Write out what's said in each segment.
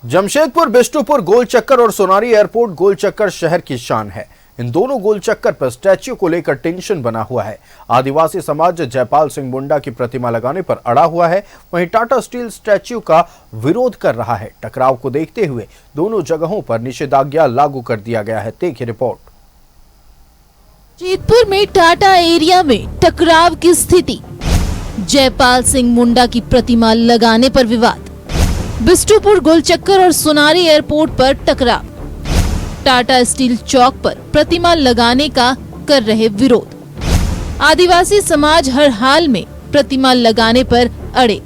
जमशेदपुर बिष्टुपुर गोल चक्कर और सोनारी एयरपोर्ट गोल चक्कर शहर की शान है। इन दोनों गोल चक्कर पर स्टैच्यू को लेकर टेंशन बना हुआ है। आदिवासी समाज जयपाल सिंह मुंडा की प्रतिमा लगाने पर अड़ा हुआ है, वहीं टाटा स्टील स्टैच्यू का विरोध कर रहा है। टकराव को देखते हुए दोनों जगहों पर निषेधाज्ञा लागू कर दिया गया है। देखिए रिपोर्ट। जमशेदपुर में टाटा एरिया में टकराव की स्थिति, जयपाल सिंह मुंडा की प्रतिमा लगाने पर विवाद, बिष्टुपुर गोल चक्कर और सोनारी एयरपोर्ट पर टकराव, टाटा स्टील चौक पर प्रतिमा लगाने का कर रहे विरोध, आदिवासी समाज हर हाल में प्रतिमा लगाने पर अड़े,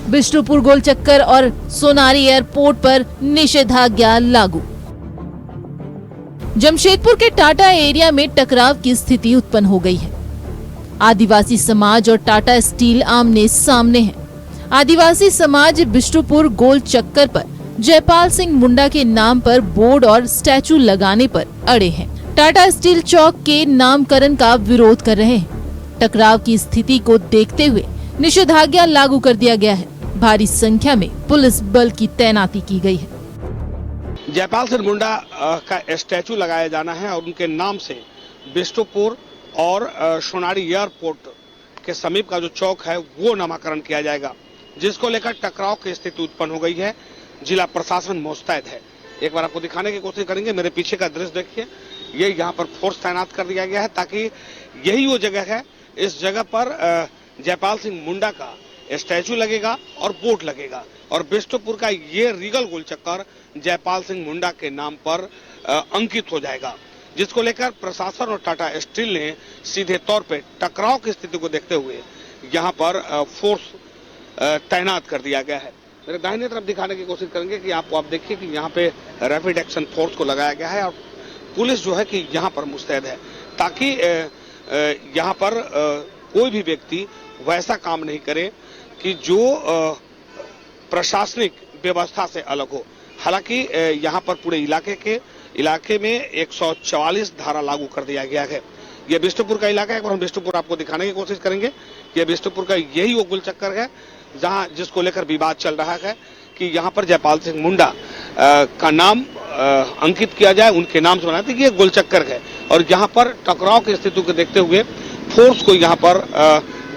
बिष्टुपुर गोल चक्कर और सोनारी एयरपोर्ट पर निषेधाज्ञा लागू। जमशेदपुर के टाटा एरिया में टकराव की स्थिति उत्पन्न हो गई है। आदिवासी समाज और टाटा स्टील आमने सामने हैं। आदिवासी समाज बिष्टुपुर गोल चक्कर पर जयपाल सिंह मुंडा के नाम पर बोर्ड और स्टैचू लगाने पर अड़े हैं। टाटा स्टील चौक के नामकरण का विरोध कर रहे हैं। टकराव की स्थिति को देखते हुए निषेधाज्ञा लागू कर दिया गया है। भारी संख्या में पुलिस बल की तैनाती की गई है। जयपाल सिंह मुंडा का स्टैचू लगाया जाना है और उनके नाम से बिष्टुपुर और सोनारी एयरपोर्ट के समीप का जो चौक है वो नामकरण किया जाएगा, जिसको लेकर टकराव की स्थिति उत्पन्न हो गई है। जिला प्रशासन मुस्तैद है। एक बार आपको दिखाने की कोशिश करेंगे। मेरे पीछे का दृश्य देखिए, ये यहाँ पर फोर्स तैनात कर दिया गया है ताकि यही वो जगह है। इस जगह पर जयपाल सिंह मुंडा का स्टैचू लगेगा और बोर्ड लगेगा और बिष्टुपुर का ये रीगल गोल चक्कर जयपाल सिंह मुंडा के नाम पर अंकित हो जाएगा, जिसको लेकर प्रशासन और टाटा स्टील ने सीधे तौर पे टकराव की स्थिति को देखते हुए यहाँ पर फोर्स तैनात कर दिया गया है। मेरे दाहिने तरफ दिखाने की कोशिश करेंगे कि आप देखिए कि यहाँ पे रैपिड एक्शन फोर्स को लगाया गया है और पुलिस जो है कि यहाँ पर मुस्तैद है ताकि यहाँ पर कोई भी व्यक्ति वैसा काम नहीं करे कि जो प्रशासनिक व्यवस्था से अलग हो। हालांकि यहाँ पर पूरे इलाके में 144 धारा लागू कर दिया गया है। यह बिष्टुपुर का इलाका है और हम बिष्टुपुर आपको दिखाने की कोशिश करेंगे। यह बिष्टुपुर का यही वो गोल चक्कर है जहां जिसको लेकर विवाद चल रहा है कि यहां पर जयपाल सिंह मुंडा का नाम अंकित किया जाए, उनके नाम से बनाते ये गोल चक्कर है और यहां पर टकराव की स्थिति को देखते हुए फोर्स को यहां पर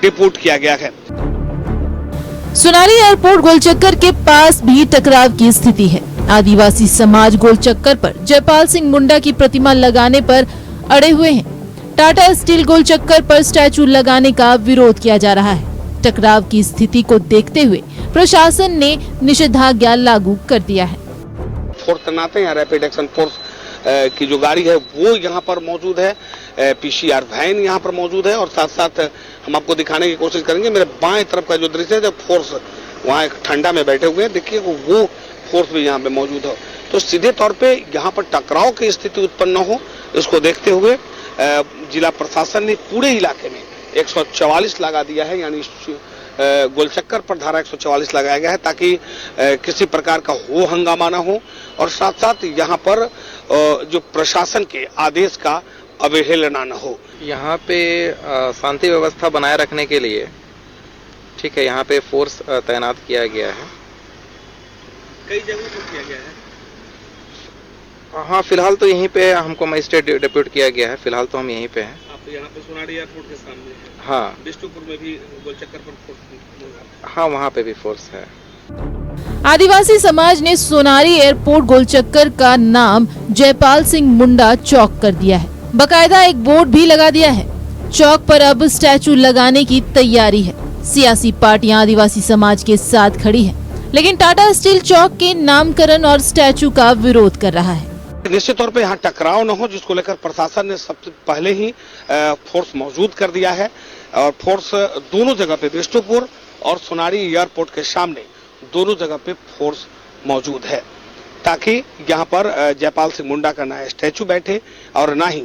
डिपोर्ट किया गया है। सोनारी एयरपोर्ट गोल चक्कर के पास भी टकराव की स्थिति है। आदिवासी समाज गोल चक्कर पर जयपाल सिंह मुंडा की प्रतिमा लगाने पर अड़े हुए हैं। टाटा स्टील गोल चक्कर पर स्टैचू लगाने का विरोध किया जा रहा है। टकराव की स्थिति को देखते हुए प्रशासन ने निषेधाज्ञा लागू कर दिया है। फोर्स तैनात है। रैपिड एक्शन फोर्स की जो गाड़ी है वो यहाँ पर मौजूद है, पीसीआर वैन यहाँ पर मौजूद है और साथ साथ हम आपको दिखाने की कोशिश करेंगे। मेरे बाएं तरफ का जो दृश्य है जब फोर्स वहाँ एक ठंडा में बैठे हुए हैं, देखिए वो फोर्स भी यहाँ पे मौजूद हो। तो सीधे तौर पे यहाँ पर टकराव की स्थिति उत्पन्न न हो, इसको देखते हुए जिला प्रशासन ने पूरे इलाके में 144 लगा दिया है, यानी गोल चक्कर पर धारा 144 लगाया गया है ताकि किसी प्रकार का हो हंगामा ना हो और साथ साथ यहाँ पर जो प्रशासन के आदेश का अवहेलना न हो। यहाँ पे शांति व्यवस्था बनाए रखने के लिए ठीक है, यहाँ पे फोर्स तैनात किया गया है। कई जगहों पर किया गया है। हाँ, फिलहाल तो यहीं पे हमको मजिस्ट्रेट डिप्यूट किया गया है। फिलहाल तो हम यहीं पे हैं। आप यहाँ पे सोनारी एयरपोर्ट के सामने है। हाँ, बिष्टुपुर में भी गोल चक्कर पर फोर्स। हाँ, वहाँ पे भी फोर्स है। आदिवासी समाज ने सोनारी एयरपोर्ट गोल चक्कर का नाम जयपाल सिंह मुंडा चौक कर दिया है। बकायदा एक बोर्ड भी लगा दिया है। चौक पर अब स्टैचू लगाने की तैयारी है। सियासी पार्टियां आदिवासी समाज के साथ खड़ी हैं, लेकिन टाटा स्टील चौक के नामकरण और स्टैचू का विरोध कर रहा है। निश्चित तौर पे यहाँ टकराव न हो, जिसको लेकर प्रशासन ने सबसे पहले ही फोर्स मौजूद कर दिया है और फोर्स दोनों जगह पे बिष्टुपुर और सोनारी एयरपोर्ट के सामने दोनों जगह पे फोर्स मौजूद है ताकि यहाँ पर जयपाल सिंह मुंडा का ना स्टैचू बैठे और ना ही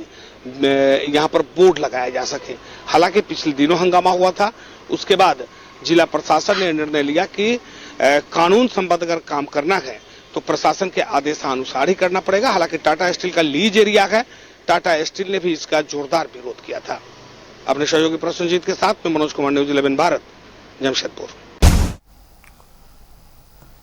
यहाँ पर बोर्ड लगाया जा सके। हालांकि पिछले दिनों हंगामा हुआ था, उसके बाद जिला प्रशासन ने निर्णय लिया कि कानून संबद्ध अगर काम करना है तो प्रशासन के आदेशानुसार ही करना पड़ेगा। हालांकि टाटा स्टील का लीज एरिया है, टाटा स्टील ने भी इसका जोरदार विरोध किया था। अपने सहयोगी प्रसन्नजीत के साथ में मनोज कुमार, न्यूज़ 11 भारत, जमशेदपुर।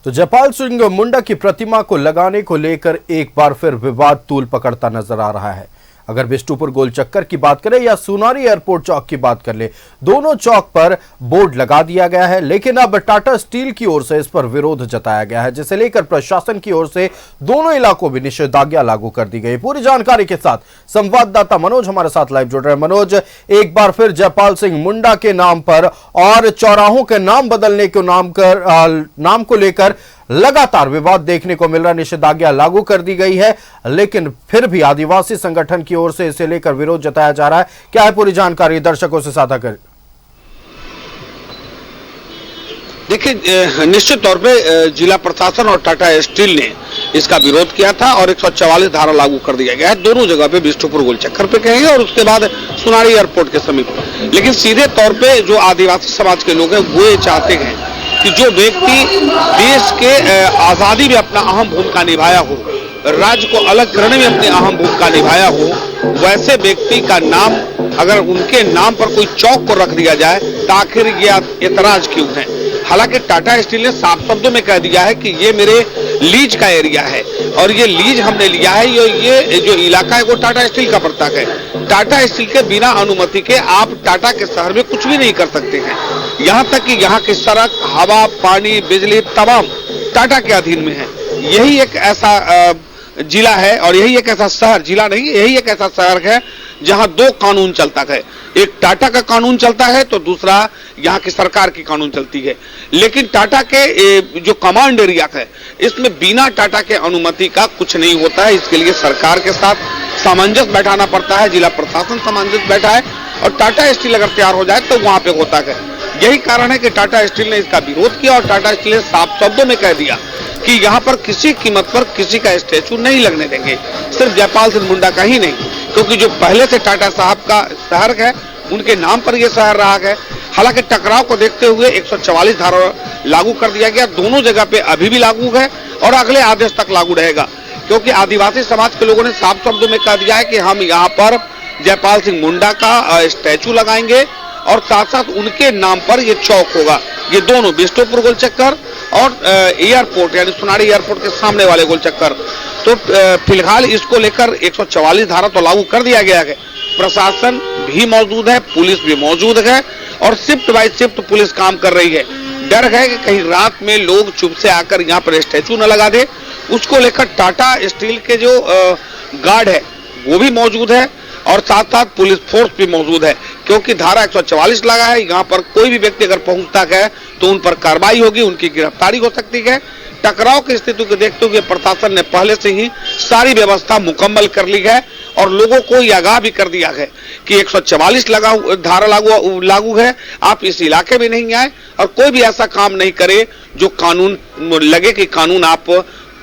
तो जयपाल सिंह मुंडा की प्रतिमा को लगाने को लेकर एक बार फिर विवाद तूल पकड़ता नजर आ रहा है। अगर बिष्टुपुर गोल चक्कर की बात करें या सोनारी एयरपोर्ट चौक की बात कर ले, दोनों चौक पर बोर्ड लगा दिया गया है, लेकिन अब टाटा स्टील की ओर से इस पर विरोध जताया गया है, जिसे लेकर प्रशासन की ओर से दोनों इलाकों में निषेधाज्ञा लागू कर दी गई। पूरी जानकारी के साथ संवाददाता मनोज हमारे साथ लाइव जुड़ रहे हैं। मनोज, एक बार फिर जयपाल सिंह मुंडा के नाम पर और चौराहों के नाम बदलने के नाम को लेकर लगातार विवाद देखने को मिल रहा है। निषेधाज्ञा लागू कर दी गई है, लेकिन फिर भी आदिवासी संगठन की ओर से इसे लेकर विरोध जताया जा रहा है। क्या है पूरी जानकारी, दर्शकों से साझा करें। देखिए, निश्चित तौर पे जिला प्रशासन और टाटा स्टील ने इसका विरोध किया था और 144 धारा लागू कर दिया गया है दोनों जगह पे, बिष्टुपुर गोल चक्कर पे कहेंगे और उसके बाद सोनारी एयरपोर्ट के समीप। लेकिन सीधे तौर पे जो आदिवासी समाज के लोग हैं वो ये चाहते हैं कि जो व्यक्ति देश के आजादी में अपना अहम भूमिका निभाया हो, राज्य को अलग करने में अपनी अहम भूमिका निभाया हो, वैसे व्यक्ति का नाम अगर उनके नाम पर कोई चौक को रख दिया जाए तो आखिर ये ऐतराज क्यों है। हालांकि टाटा स्टील ने साफ शब्दों में कह दिया है कि ये मेरे लीज का एरिया है और ये लीज हमने लिया है, ये जो इलाका है वो टाटा स्टील का प्रताक है। टाटा स्टील के बिना अनुमति के आप टाटा के शहर में कुछ भी नहीं कर सकते हैं। यहाँ तक कि यहाँ की सड़क, हवा, पानी, बिजली तमाम टाटा के अधीन में है। यही एक ऐसा जिला है और यही एक ऐसा शहर, जिला नहीं, यही एक ऐसा शहर है जहां दो कानून चलता है। एक टाटा का कानून चलता है तो दूसरा यहाँ की सरकार की कानून चलती है। लेकिन टाटा के जो कमांड एरिया है इसमें बिना टाटा के अनुमति का कुछ नहीं होता है। इसके लिए सरकार के साथ सामंजस्य बैठाना पड़ता है, जिला प्रशासन सामंजस्य बैठा है और टाटा स्टील अगर तैयार हो जाए तो वहां पे होता है। यही कारण है कि टाटा स्टील ने इसका विरोध किया और टाटा स्टील ने साफ शब्दों में कह दिया कि यहाँ पर किसी कीमत पर किसी का स्टैचू नहीं लगने देंगे, सिर्फ जयपाल सिंह मुंडा का ही नहीं, क्योंकि जो पहले से टाटा साहब का शहर है उनके नाम पर यह शहर रहा है। हालांकि टकराव को देखते हुए 144 धारा लागू कर दिया गया, दोनों जगह पे अभी भी लागू है और अगले आदेश तक लागू रहेगा, क्योंकि आदिवासी समाज के लोगों ने साफ शब्दों में कह दिया है कि हम यहाँ पर जयपाल सिंह मुंडा का स्टैचू लगाएंगे और साथ साथ उनके नाम पर ये चौक होगा। ये दोनों बिष्टुपुर गोल चक्कर और एयरपोर्ट यानी सोनारी एयरपोर्ट के सामने वाले गोल चक्कर। तो फिलहाल इसको लेकर 144 धारा तो लागू कर दिया गया है। प्रशासन भी मौजूद है, पुलिस भी मौजूद है और शिफ्ट बाय शिफ्ट पुलिस काम कर रही है। डर है कि कहीं रात में लोग चुप से आकर यहाँ पर स्टैचू न लगा दे। उसको लेकर टाटा स्टील के जो गार्ड है वो भी मौजूद है और साथ साथ पुलिस फोर्स भी मौजूद है, क्योंकि धारा 144 लगा है। यहाँ पर कोई भी व्यक्ति अगर पहुंचता है तो उन पर कार्रवाई होगी, उनकी गिरफ्तारी हो सकती है। टकराव की स्थिति को देखते हुए प्रशासन ने पहले से ही सारी व्यवस्था मुकम्मल कर ली है और लोगों को यह आगाह भी कर दिया है कि 144 धारा लागू है, आप इस इलाके में नहीं आए और कोई भी ऐसा काम नहीं करे जो कानून लगे कि कानून आप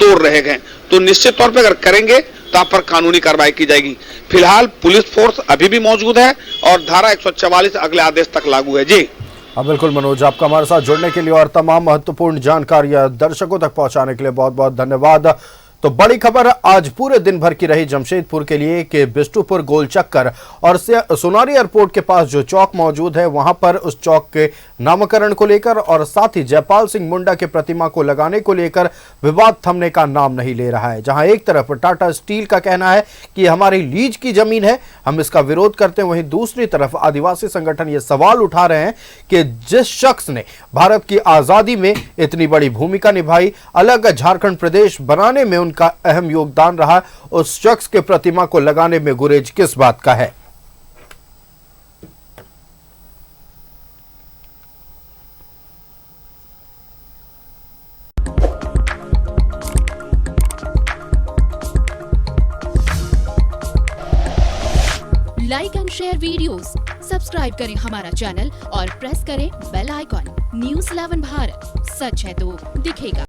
तोड़ रहे हैं। तो निश्चित तौर पर अगर करेंगे तो आप पर कानूनी कार्रवाई की जाएगी। फिलहाल पुलिस फोर्स अभी भी मौजूद है और धारा 144 अगले आदेश तक लागू है। जी हाँ बिल्कुल मनोज, आपका हमारे साथ जुड़ने के लिए और तमाम महत्वपूर्ण जानकारियां दर्शकों तक पहुंचाने के लिए बहुत बहुत धन्यवाद। तो बड़ी खबर आज पूरे दिन भर की रही जमशेदपुर के लिए कि बिष्टुपुर गोल चक्कर और सोनारी एयरपोर्ट के पास जो चौक मौजूद है वहां पर उस चौक के नामकरण को लेकर और साथ ही जयपाल सिंह मुंडा के प्रतिमा को लगाने को लेकर विवाद थमने का नाम नहीं ले रहा है। जहां एक तरफ टाटा स्टील का कहना है कि हमारी लीज की जमीन है, हम इसका विरोध करते हैं, वहीं दूसरी तरफ आदिवासी संगठन ये सवाल उठा रहे हैं कि जिस शख्स ने भारत की आजादी में इतनी बड़ी भूमिका निभाई, अलग झारखंड प्रदेश बनाने में का अहम योगदान रहा, उस शख्स के प्रतिमा को लगाने में गुरेज किस बात का है। Like and share videos, subscribe करें हमारा चैनल और प्रेस करें बेल आइकॉन। न्यूज़ 11 भारत, सच है तो दिखेगा।